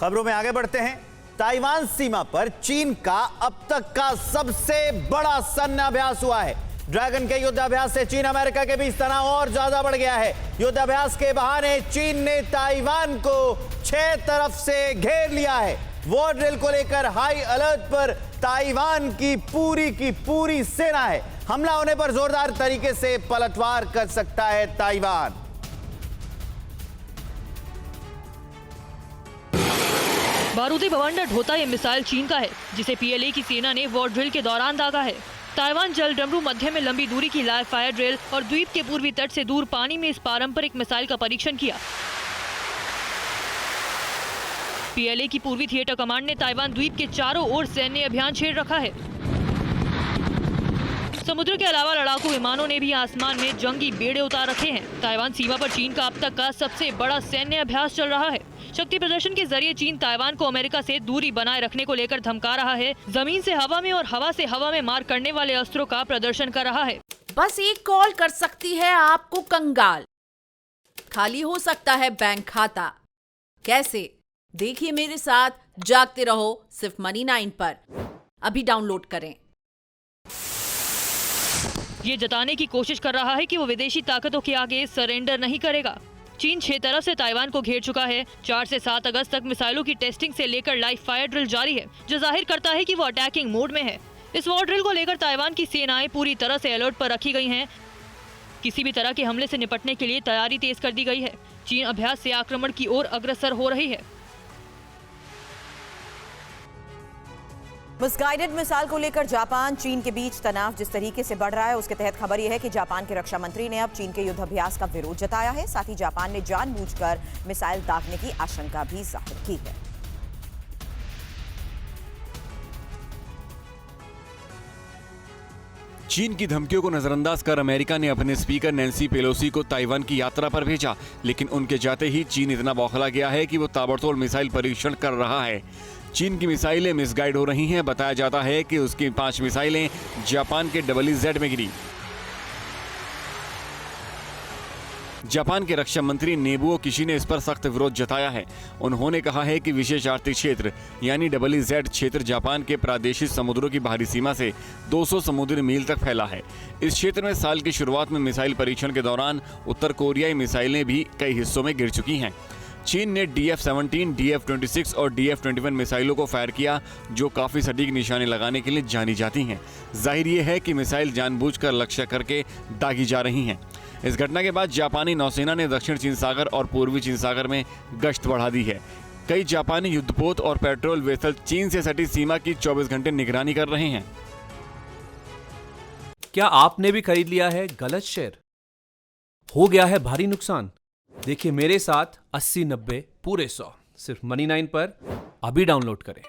खबरों में आगे बढ़ते हैं। ताइवान सीमा पर चीन का अब तक का सबसे बड़ा सैन्य अभ्यास हुआ है। ड्रैगन के युद्धाभ्यास से चीन अमेरिका के बीच तनाव और ज्यादा बढ़ गया है। युद्धाभ्यास के बहाने चीन ने ताइवान को 6 तरफ से घेर लिया है। वॉर ड्रिल को लेकर हाई अलर्ट पर ताइवान की पूरी सेना है। हमला होने पर जोरदार तरीके से पलटवार कर सकता है ताइवान। बारूदी बवंडर ढोता ये मिसाइल चीन का है, जिसे पीएलए की सेना ने वॉर ड्रिल के दौरान दागा है। ताइवान जल डमरू मध्य में लंबी दूरी की लाइव फायर ड्रिल और द्वीप के पूर्वी तट से दूर पानी में इस पारंपरिक मिसाइल का परीक्षण किया। पीएलए की पूर्वी थिएटर कमांड ने ताइवान द्वीप के चारों ओर सैन्य अभियान छेड़ रखा है। समुद्र के अलावा लड़ाकू विमानों ने भी आसमान में जंगी बेड़े उतार रखे हैं। ताइवान सीमा पर चीन का अब तक का सबसे बड़ा सैन्य अभ्यास चल रहा है। शक्ति प्रदर्शन के जरिए चीन ताइवान को अमेरिका से दूरी बनाए रखने को लेकर धमका रहा है। जमीन से हवा में और हवा से हवा में मार करने वाले अस्त्रों का प्रदर्शन कर रहा है। बस एक कॉल कर सकती है आपको कंगाल। खाली हो सकता है बैंक खाता। कैसे? देखिए मेरे साथ, जागते रहो सिर्फ मनी9 पर। अभी डाउनलोड करें। ये जताने की कोशिश कर रहा है कि वो विदेशी ताकतों के आगे सरेंडर नहीं करेगा। चीन 6 तरफ से ताइवान को घेर चुका है। 4 से 7 अगस्त तक मिसाइलों की टेस्टिंग से लेकर लाइव फायर ड्रिल जारी है, जो जाहिर करता है कि वो अटैकिंग मोड में है। इस वॉर ड्रिल को लेकर ताइवान की सेनाएं पूरी तरह से अलर्ट पर रखी गई हैं। किसी भी तरह के हमले से निपटने के लिए तैयारी तेज कर दी गई है। चीन अभ्यास से आक्रमण की ओर अग्रसर हो रही है। मिसगाइडेड मिसाइल को लेकर जापान चीन के बीच तनाव जिस तरीके से बढ़ रहा है, उसके तहत खबर यह है कि जापान के रक्षा मंत्री ने अब चीन के युद्धाभ्यास का विरोध जताया है। साथ ही जापान ने जानबूझकर मिसाइल दागने की आशंका भी जाहिर की है। चीन की धमकियों को नजरअंदाज कर अमेरिका ने अपने स्पीकर नैन्सी पेलोसी को ताइवान की यात्रा पर भेजा, लेकिन उनके जाते ही चीन इतना बौखला गया है कि वो ताबड़तोड़ मिसाइल परीक्षण कर रहा है। चीन की मिसाइलें मिसगाइड हो रही हैं। बताया जाता है कि उसकी 5 मिसाइलें जापान के EEZ में गिरी। जापान के रक्षा मंत्री नेबुओ किशी ने इस पर सख्त विरोध जताया है। उन्होंने कहा है कि विशेष आर्थिक क्षेत्र यानी EEZ क्षेत्र जापान के प्रादेशिक समुद्रों की बाहरी सीमा से 200 समुद्री मील तक फैला है। इस क्षेत्र में साल की शुरुआत में मिसाइल परीक्षण के दौरान उत्तर कोरियाई मिसाइलें भी कई हिस्सों में गिर चुकी हैं। चीन ने DF-17, DF-26 और DF-21 मिसाइलों को फायर किया, जो काफी सटीक निशाने लगाने के लिए जानी जाती हैं। जाहिर ये है कि मिसाइल जानबूझकर लक्ष्य करके दागी जा रही हैं। इस घटना के बाद जापानी नौसेना ने दक्षिण चीन सागर और पूर्वी चीन सागर में गश्त बढ़ा दी है। कई जापानी युद्धपोत और पेट्रोल वेसल चीन से सटी सीमा की 24 घंटे निगरानी कर रहे हैं। क्या आपने भी खरीद लिया है गलत शेयर? हो गया है भारी नुकसान? देखिए मेरे साथ 80-90 पूरे 100 सिर्फ मनी9 पर। अभी डाउनलोड करें।